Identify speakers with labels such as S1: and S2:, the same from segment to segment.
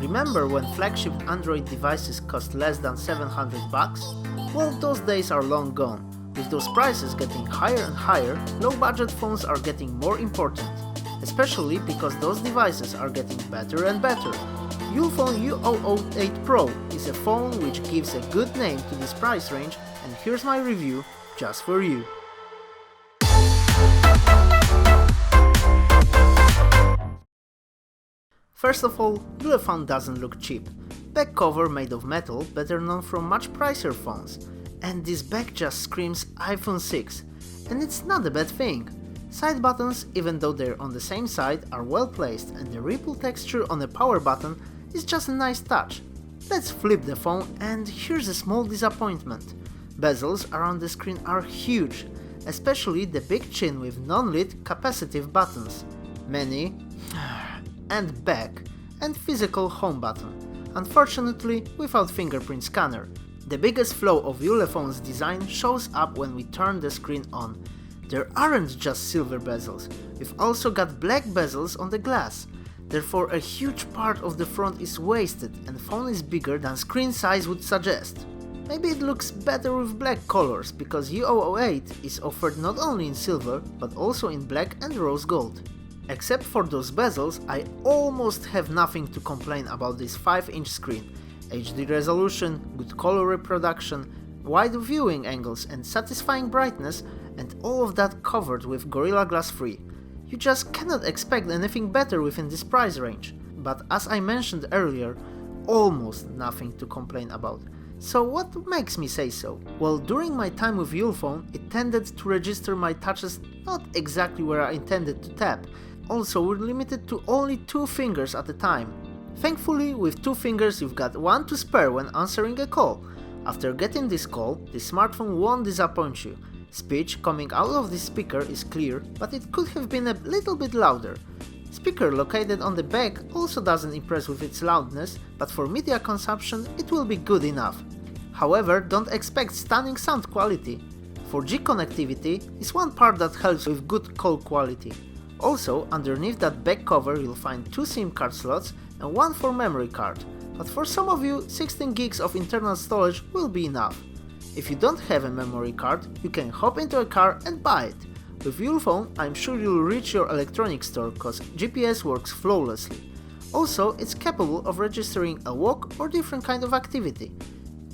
S1: Remember when flagship Android devices cost less than $700? Well, those days are long gone. With those prices getting higher and higher, low-budget phones are getting more important, especially because those devices are getting better and better. Ulefone U008 Pro is a phone which gives a good name to this price range, and here's my review just for you. First of all, Ulefone doesn't look cheap. Back cover made of metal, better known from much pricier phones. And this back just screams iPhone 6. And it's not a bad thing. Side buttons, even though they're on the same side, are well placed, and the ripple texture on the power button is just a nice touch. Let's flip the phone, and here's a small disappointment. Bezels around the screen are huge, especially the big chin with non-lit capacitive buttons. Many and back, and physical home button, unfortunately without fingerprint scanner. The biggest flaw of Ulefone's design shows up when we turn the screen on. There aren't just silver bezels, we've also got black bezels on the glass. Therefore a huge part of the front is wasted and phone is bigger than screen size would suggest. Maybe it looks better with black colors, because U008 is offered not only in silver but also in black and rose gold. Except for those bezels, I almost have nothing to complain about this 5-inch screen. HD resolution, good color reproduction, wide viewing angles and satisfying brightness, and all of that covered with Gorilla Glass 3. You just cannot expect anything better within this price range. But as I mentioned earlier, almost nothing to complain about. So what makes me say so? Well, during my time with Ulefone, it tended to register my touches not exactly where I intended to tap. Also, we're limited to only 2 fingers at a time. Thankfully, with 2 fingers you've got 1 to spare when answering a call. After getting this call, the smartphone won't disappoint you. Speech coming out of this speaker is clear, but it could have been a little bit louder. Speaker located on the back also doesn't impress with its loudness, but for media consumption it will be good enough. However, don't expect stunning sound quality. 4G connectivity is one part that helps with good call quality. Also, underneath that back cover you'll find 2 SIM card slots and 1 for memory card, but for some of you 16 gigs of internal storage will be enough. If you don't have a memory card, you can hop into a car and buy it. With Ulefone, I'm sure you'll reach your electronics store cause GPS works flawlessly. Also, it's capable of registering a walk or different kind of activity.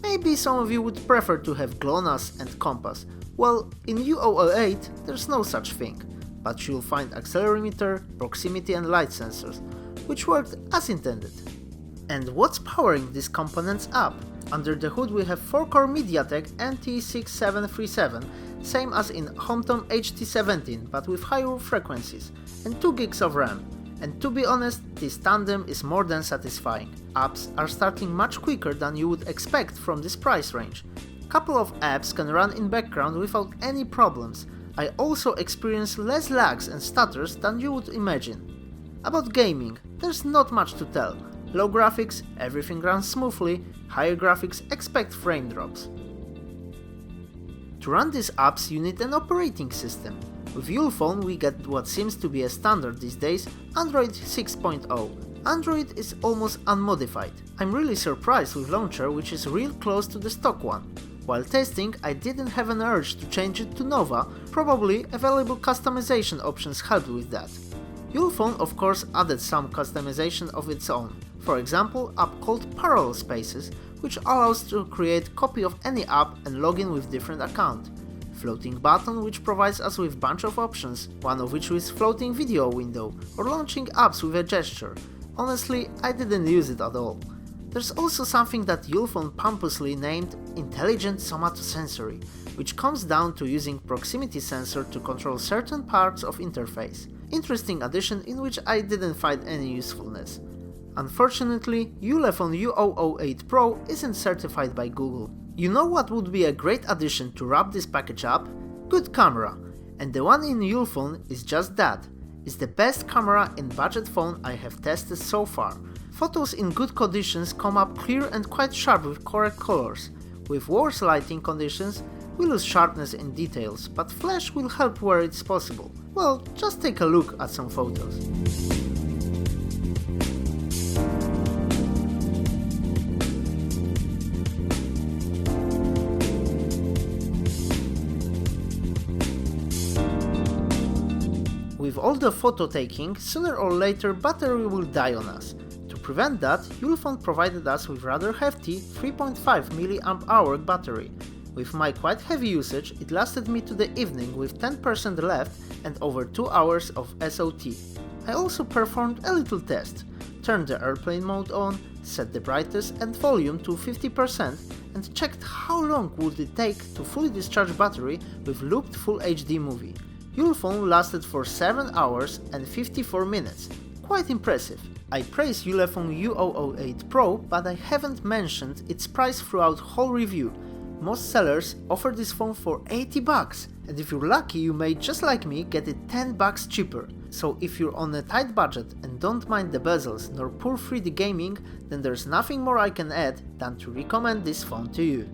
S1: Maybe some of you would prefer to have GLONASS and compass. Well, in U008 there's no such thing. But you'll find accelerometer, proximity and light sensors, which worked as intended. And what's powering these components up? Under the hood we have 4-core MediaTek NT6737, same as in HomeTom HT17 but with higher frequencies, and 2 gigs of RAM. And to be honest, this tandem is more than satisfying. Apps are starting much quicker than you would expect from this price range. Couple of apps can run in background without any problems. I also experience less lags and stutters than you would imagine. About gaming, there's not much to tell. Low graphics, everything runs smoothly, higher graphics, expect frame drops. To run these apps you need an operating system. With Ulefone we get what seems to be a standard these days, Android 6.0. Android is almost unmodified. I'm really surprised with Launcher, which is real close to the stock one. While testing, I didn't have an urge to change it to Nova, probably available customization options helped with that. Ulefone of course added some customization of its own. For example, app called Parallel Spaces, which allows to create copy of any app and login with different account. Floating button, which provides us with bunch of options, one of which is floating video window, or launching apps with a gesture. Honestly, I didn't use it at all. There's also something that Ulefone pompously named Intelligent Somatosensory, which comes down to using proximity sensor to control certain parts of interface. Interesting addition in which I didn't find any usefulness. Unfortunately, Ulefone U008 Pro isn't certified by Google. You know what would be a great addition to wrap this package up? Good camera. And the one in Ulefone is just that. It's the best camera in budget phone I have tested so far. Photos in good conditions come up clear and quite sharp with correct colors. With worse lighting conditions, we lose sharpness in details, but flash will help where it's possible. Well, just take a look at some photos. all the photo taking, sooner or later battery will die on us. To prevent that, Ulefone provided us with rather hefty 3.5 mAh battery. With my quite heavy usage, it lasted me to the evening with 10% left and over 2 hours of SOT. I also performed a little test. Turned the airplane mode on, set the brightness and volume to 50% and checked how long would it take to fully discharge battery with looped Full HD movie. Ulefone lasted for 7 hours and 54 minutes. Quite impressive. I praise Ulefone U008 Pro, but I haven't mentioned its price throughout whole review. Most sellers offer this phone for $80, and if you're lucky you may, just like me, get it $10 cheaper. So if you're on a tight budget and don't mind the bezels nor poor 3D gaming, then there's nothing more I can add than to recommend this phone to you.